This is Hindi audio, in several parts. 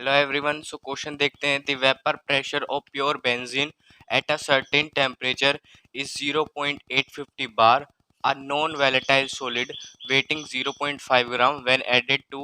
हेलो एवरीवन, सो क्वेश्चन देखते हैं। The vapour pressure of pure benzene at a certain temperature is 0.850 bar, a non volatile solid weighing 0.5 gram when added to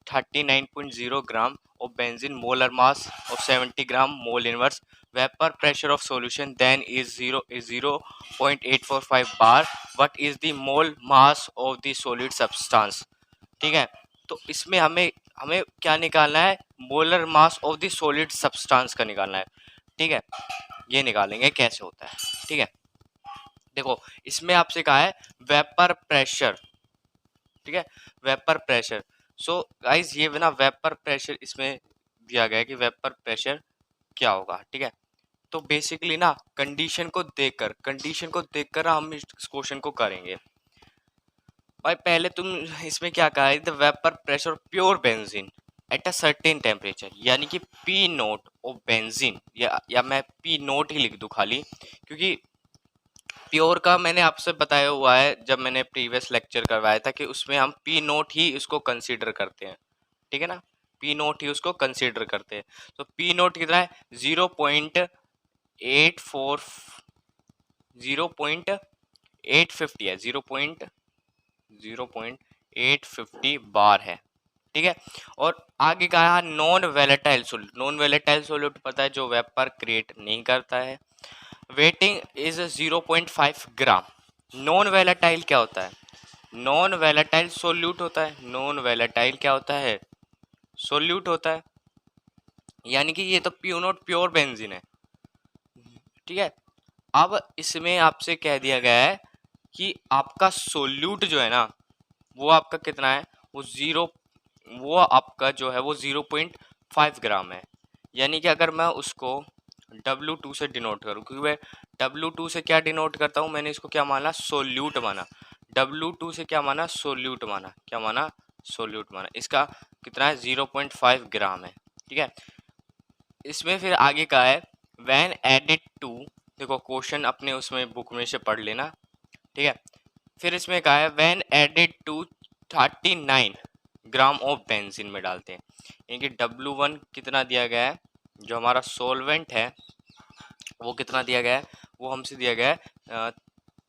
39.0 gram of benzene, molar mass of 70 gram, mole inverse. Vapor pressure of solution then is 0.845 bar. What is the mole mass of the solid substance? ठीक है, तो इसमें हमें हमें क्या निकालना है? Molar mass of the solid substance का निकालना है। ठीक है, ये निकालेंगे कैसे होता है। ठीक है, देखो इसमें आपसे कहा है वेपर प्रेशर। ठीक है, वेपर प्रेशर। सो गाइस ये ना वेपर प्रेशर इसमें दिया गया है कि वेपर प्रेशर क्या होगा। ठीक है, तो बेसिकली ना कंडीशन को देखकर हम इस क्वेश्चन को करेंगे। भाई पहले तुम इसमें क्या कहा है? The vapour pressure pure benzene at a certain temperature, यानी कि पी नोट ऑफ बेंजीन, या मैं पी नोट ही लिख दूं खाली, क्योंकि प्योर का मैंने आपसे बताया हुआ है जब मैंने प्रीवियस लेक्चर करवाया था कि उसमें हम पी नोट ही इसको कंसीडर करते हैं। ठीक है ना, पी नोट ही उसको कंसीडर करते हैं। तो पी नोट कितना है? 0.850 है, 0.850 बार है। ठीक है, और आगे कहा नॉन वेलेटाइल सोल्यूट। नॉन वेलेटाइल सोल्यूट पता है, जो वेपर क्रिएट नहीं करता है। Waiting is 0.5 gram. नॉन वेलेटाइल क्या होता है? नॉन वेलेटाइल सोल्यूट होता है। नॉन वेलेटाइल क्या होता है? सोल्यूट होता है, यानी कि ये तो प्योर बेंजीन है। ठीक है, अब इसमें आपसे कह दिया गया है कि आपका सोल्यूट जो है ना, वो आपका कितना है? वो आपका जो है वो 0.5 ग्राम है। यानी कि अगर मैं उसको W2 से डिनोट करूँ, क्योंकि मैं W2 से क्या डिनोट करता हूँ, मैंने इसको क्या माना? सोल्यूट माना। W2 से क्या माना? सोल्यूट माना। क्या माना? सोल्यूट माना। इसका कितना है? 0.5 ग्राम है। ठीक है, इसमें फिर आगे का है व्हेन एडेड टू। देखो क्वेश्चन अपने उसमें बुक में से पढ़ लेना। ठीक है, फिर इसमें कहा है when added to 39 gram of benzene में डालते हैं, यानी कि W1 कितना दिया गया है? जो हमारा सोलवेंट है वो कितना दिया गया है? वो हमसे दिया गया है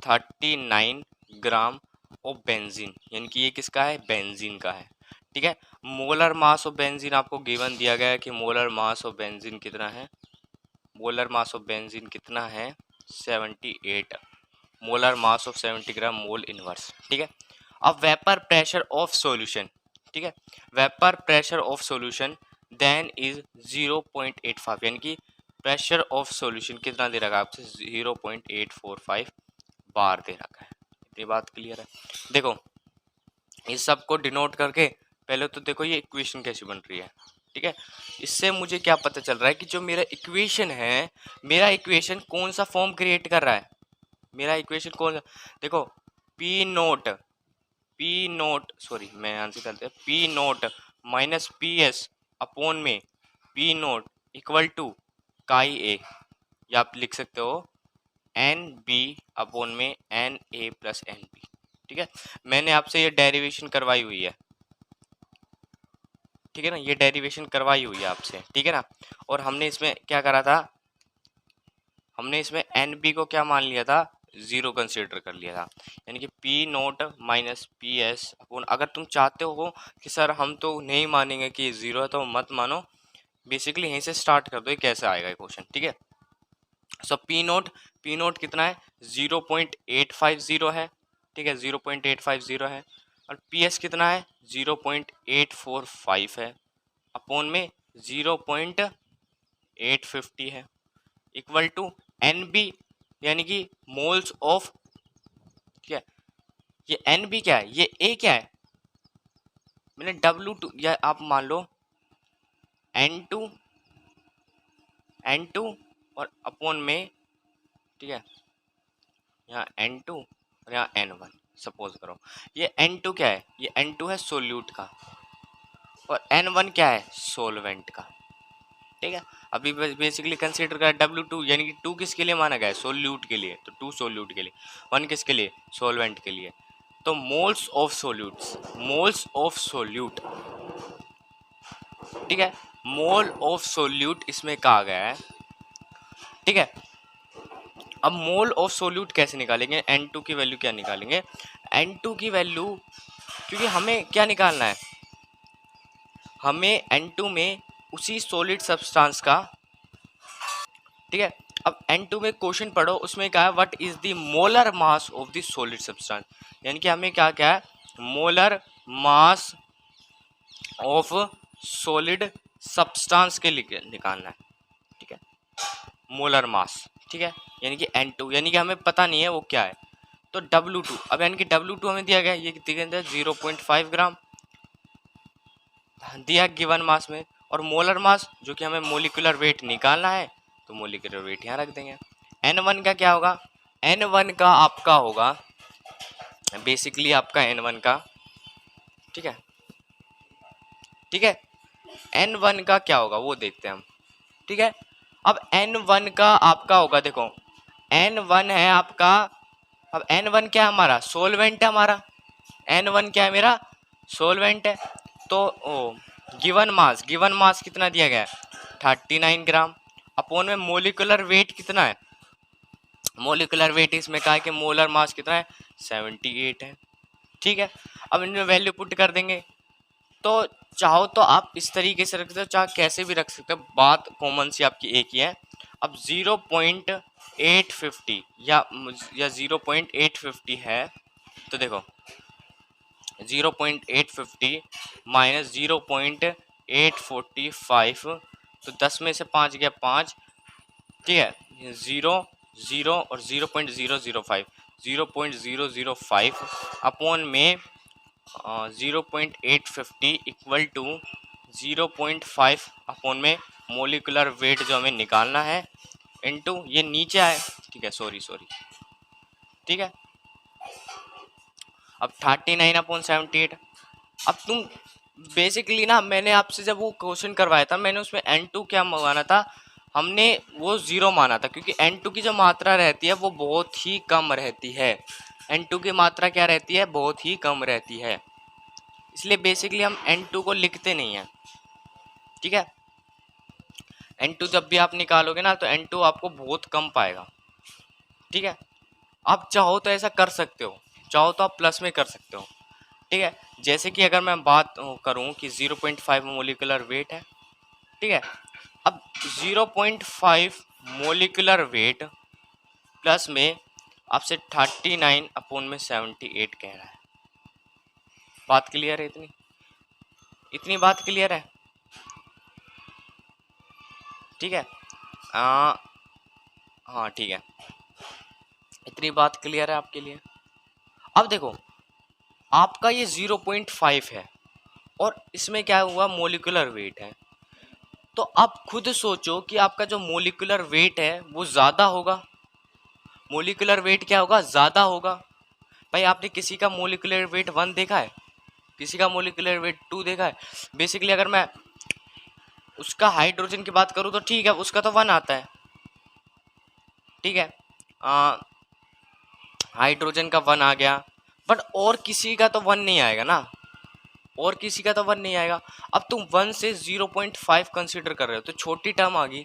39 ग्राम ऑफ बेंजीन, यानी कि ये किसका है? बेंजीन का है। ठीक है, मोलर मास ऑफ बेंजीन आपको गिवन दिया गया है कि मोलर मास ऑफ बेंजीन कितना है? मोलर मास ऑफ बेंजीन कितना है? 78। Molar mass of 70 gram, mole inverse. ठीक है, अब वेपर प्रेशर ऑफ सॉल्यूशन। ठीक है, vapour pressure of solution then is 0.85, यानी कि प्रेशर ऑफ सॉल्यूशन कितना दे रखा है आपसे? 0.845 बार दे रखा है। इतनी बात क्लियर है? देखो इस सब को डिनोट करके पहले तो देखो ये इक्वेशन कैसी बन रही है। ठीक है, इससे मुझे क्या पता चल रहा है कि जो मेरा इक्वेशन है, मेरा इक्वेशन कौन सा फॉर्म क्रिएट कर रहा है? मेरा इक्वेशन कौन सा? देखो पी नोट सॉरी मैं आंसर करते हैं, P naught minus P S upon में P naught equal to chi A, या आप लिख सकते हो एन बी अपॉन में N A plus N B. ठीक है, मैंने आपसे ये डेरिवेशन करवाई हुई है। ठीक है ना, ये डेरिवेशन करवाई हुई है आपसे। ठीक है ना, और हमने इसमें क्या करा था? हमने इसमें एन बी को क्या मान लिया था? 0 कंसिडर कर लिया था, यानी कि P naught minus P S upon, अगर तुम चाहते हो कि सर हम तो नहीं मानेंगे कि 0 है तो मत मानो, बेसिकली यहीं से स्टार्ट कर दो, ये कैसे आएगा क्वेश्चन। ठीक है, सो पी नोट कितना है? 0.850 है। ठीक है, 0.850 है, और पी एस कितना है? 0.845 है, अपॉन में 0.850 है, इक्वल टू एन बी, यानी कि मोल्स ऑफ। क्या ये एन बी क्या है? ये ए क्या है? मैंने W2, या आप मान लो N2 और अपॉन में। ठीक है, यहाँ N2 और यहाँ N1 सपोज करो। ये N2 क्या है? ये N2 है सोल्यूट का, और N1 क्या है? सोलवेंट का। ठीक है, अभी बेसिकली कंसीडर कर W2, यानी कि 2 किसके लिए माना गया है? सोल्यूट के लिए, तो 2 सोल्यूट के लिए, 1 किसके लिए? सोलवेंट के लिए। तो मोल्स ऑफ सोल्यूट। ठीक है, मोल ऑफ सोल्यूट इसमें कहा गया है, ठीक है। अब मोल ऑफ सोल्यूट कैसे निकालेंगे, N2 की वैल्यू क्या निकालेंगे, N2 की वैल्यू, क्योंकि हमें क्या निकालना है, हमें N2 में उसी सॉलिड सब्सटेंस का, ठीक है। अब N2 में क्वेश्चन पढ़ो, उसमें क्या है, what is the molar mass of the solid substance, यानी कि हमें क्या क्या है, molar mass of solid substance के लिए निकालना है, ठीक है, मोलर मास, ठीक है, यानी कि N2, यानी कि हमें पता नहीं है वो क्या है, तो W2, अब यानी कि W2 हमें दिया गया, ये दिया गया 0.5 ग्राम दिया गिवन मास में, और मोलर मास जो कि हमें मोलिकुलर वेट निकालना है, तो मोलिकुलर वेट यहाँ रख देंगे। N1 का क्या होगा, N1 का आपका होगा बेसिकली आपका N1 का, ठीक है, ठीक है, N1 का क्या होगा वो देखते हैं हम, ठीक है। अब N1 का आपका होगा, देखो N1 है आपका, अब N1 क्या है, हमारा सोलवेंट है, हमारा N1 क्या है, मेरा सोलवेंट है, तो गिवन मास कितना दिया गया है, 39 ग्राम, अपोन में मोलिकुलर वेट कितना है, मोलिकुलर वेट इसमें कहा है कि मोलर मास कितना है, 78 है, ठीक है। अब इनमें वैल्यू पुट कर देंगे, तो चाहो तो आप इस तरीके से रख सकते हो, चाहे कैसे भी रख सकते हो, बात कॉमन सी आपकी एक ही है। अब 0.850 या 0.850 है, तो देखो 0.850 माइनस 0.845, तो 10 में से 5 गया 5, ठीक है, 0 0 और 0.005, 0.005 अपॉन में 0.850 इक्वल टू 0.5 अपॉन में मोलिकुलर वेट जो हमें निकालना है, इनटू ये नीचे आए, ठीक है, सॉरी, ठीक है। अब 39/78, अब तुम बेसिकली ना, मैंने आपसे जब वो क्वेश्चन करवाया था, मैंने उसमें N2 क्या माना था, हमने वो 0 माना था, क्योंकि N2 की जो मात्रा रहती है वो बहुत ही कम रहती है, N2 की मात्रा क्या रहती है, बहुत ही कम रहती है, इसलिए बेसिकली हम N2 को लिखते नहीं हैं, ठीक है। N2 जब भी आप निकालोगे ना, तो N2 आपको बहुत कम पाएगा, ठीक है। आप चाहो तो ऐसा कर सकते हो, चाहो तो आप प्लस में कर सकते हो, ठीक है। जैसे कि अगर मैं बात करूं कि 0.5 मोलिकुलर वेट है, ठीक है। अब 0.5 मोलिकुलर वेट प्लस में आपसे 39/78 कह रहा है, बात क्लियर है, इतनी इतनी बात क्लियर है, ठीक है। हाँ ठीक है, इतनी बात क्लियर है आपके लिए। अब देखो, आपका ये 0.5 है, और इसमें क्या हुआ, मोलिकुलर वेट है, तो आप खुद सोचो कि आपका जो मोलिकुलर वेट है वो ज़्यादा होगा, मोलिकुलर वेट क्या होगा, ज़्यादा होगा। भाई आपने किसी का मोलिकुलर वेट 1 देखा है, किसी का मोलिकुलर वेट 2 देखा है, बेसिकली अगर मैं उसका हाइड्रोजन की बात करूँ तो ठीक है, उसका तो 1 आता है, ठीक है, हाइड्रोजन का 1 आ गया, बट और किसी का तो 1 नहीं आएगा ना, और किसी का तो 1 नहीं आएगा। अब तुम 1 से 0.5 कंसिडर कर रहे हो, तो छोटी टर्म आ गई,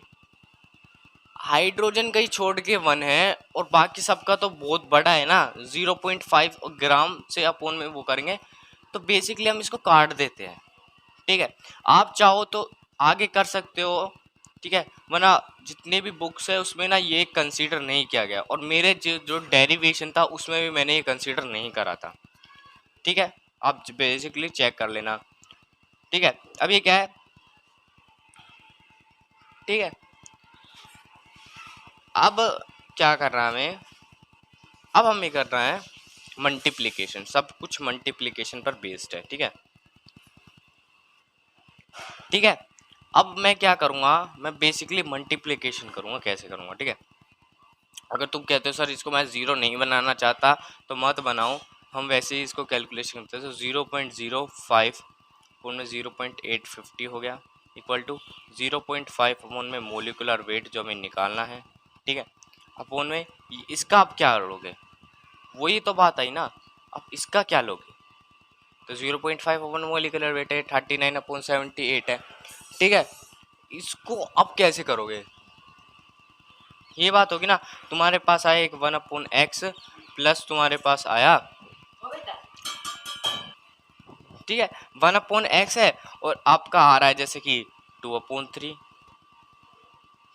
हाइड्रोजन का ही छोड़ के 1 है, और बाकी सबका तो बहुत बड़ा है ना, 0.5 ग्राम से अपोन में वो करेंगे, तो बेसिकली हम इसको काट देते हैं, ठीक है। आप चाहो तो आगे कर सकते हो, ठीक है, वरना जितने भी बुक्स है उसमें ना ये कंसीडर नहीं किया गया, और मेरे जो डेरिवेशन था उसमें भी मैंने ये कंसीडर नहीं करा था, ठीक है। आप बेसिकली चेक कर लेना, ठीक है। अब ये क्या है, ठीक है, अब क्या कर रहा है हमें, अब हमें कर रहा है मल्टीप्लिकेशन, सब कुछ मल्टीप्लिकेशन पर बेस्ड है, ठीक है, ठीक है। अब मैं क्या करूँगा, मैं बेसिकली मल्टीप्लिकेशन करूँगा, कैसे करूँगा, ठीक है। अगर तुम कहते हो सर इसको मैं ज़ीरो नहीं बनाना चाहता, तो मत बनाओ, हम वैसे ही इसको कैलकुलेशन करते हैं, तो 0.05 अपोन में 0.850 हो गया, इक्वल टू 0.5 अपोन में मोलिकुलर वेट जो हमें निकालना है, ठीक है, अपोन में इसका आप क्या लोगे, वही तो बात आई ना, अब इसका क्या लोगे, तो 0.5 अपोन मोलिकुलर वेट है, 39/78 है, ठीक है। इसको अब कैसे करोगे, ये बात होगी ना। तुम्हारे पास आया एक 1/x प्लस तुम्हारे पास आया, ठीक है, 1/x है, और आपका आ रहा है जैसे कि 2/3,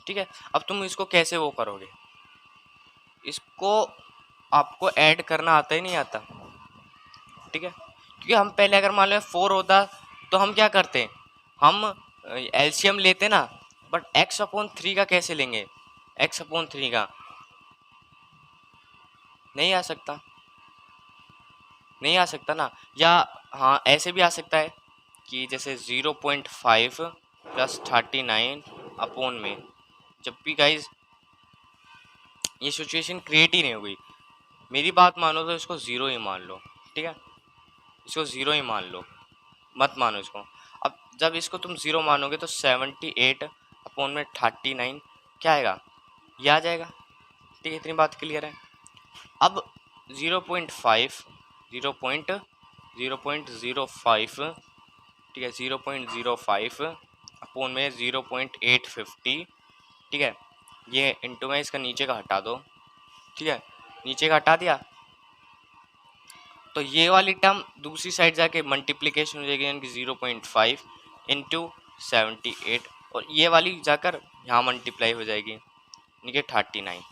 ठीक है। अब तुम इसको कैसे वो करोगे, इसको आपको ऐड करना आता ही नहीं आता, ठीक है। क्योंकि हम पहले अगर मान लो 4 होता तो हम क्या करते, हम एलसीएम लेते ना, बट x/3 का कैसे लेंगे, x/3 का नहीं आ सकता, नहीं आ सकता ना। या हाँ ऐसे भी आ सकता है कि जैसे 0.5 प्लस 39 में, जब भी गाइज ये सिचुएशन क्रिएट ही नहीं हो गई, मेरी बात मानो तो इसको ज़ीरो ही मान लो, ठीक है, इसको ज़ीरो ही मान लो, मत मानो इसको। अब जब इसको तुम ज़ीरो मानोगे तो 78/39 क्या आएगा, ये आ जाएगा, ठीक है, इतनी बात क्लियर है। अब 0.5 0.05, ठीक है, 0.05/0.850, ठीक है, ये इंटू में इसका नीचे का हटा दो, ठीक है, नीचे का हटा दिया तो ये वाली टर्म दूसरी साइड जाके मल्टीप्लिकेशन हो जाएगी, यानी कि 0.5 इंटू 78, और ये वाली जाकर यहाँ मल्टीप्लाई हो जाएगी, यानी कि 39,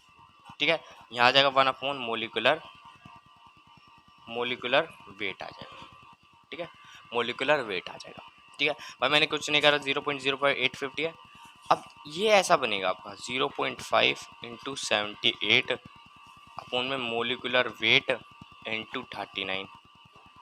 ठीक है। यहाँ आ जाएगा 1/मोलिकुलर वेट आ जाएगा, ठीक है, मोलिकुलर वेट आ जाएगा, ठीक है भाई, मैंने कुछ नहीं करा, 0.0850 है। अब ये ऐसा बनेगा आपका 0.5 इंटू 78 में मोलिकुलर वेट इंटू 39।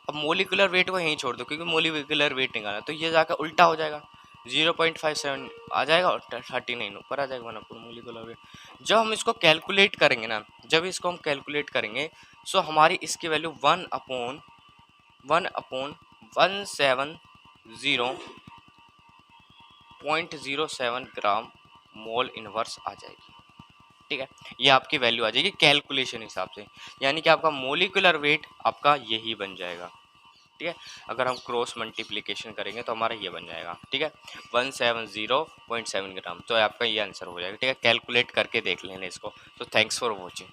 अब मोलिकुलर वेट को यहीं छोड़ दो, क्योंकि मोलिकुलर वेट निकालना, तो ये जाकर उल्टा हो जाएगा, 0.57 आ जाएगा और 39 ऊपर आ जाएगा 1 मोलिकुलर वेट। जब हम इसको कैलकुलेट करेंगे ना, जब इसको हम कैलकुलेट करेंगे, सो हमारी इसकी वैल्यू 1/170.07 ग्राम मोल इनवर्स आ जाएगी, ठीक है। ये आपकी वैल्यू आ जाएगी कैलकुलेशन हिसाब से, यानी कि आपका मोलिकुलर वेट आपका यही बन जाएगा, ठीक है। अगर हम क्रॉस मल्टीप्लिकेशन करेंगे तो हमारा ये बन जाएगा, ठीक है, 170.7 ग्राम, तो आपका ये आंसर हो जाएगा, ठीक है। कैलकुलेट करके देख लेना इसको। तो थैंक्स फॉर वॉचिंग।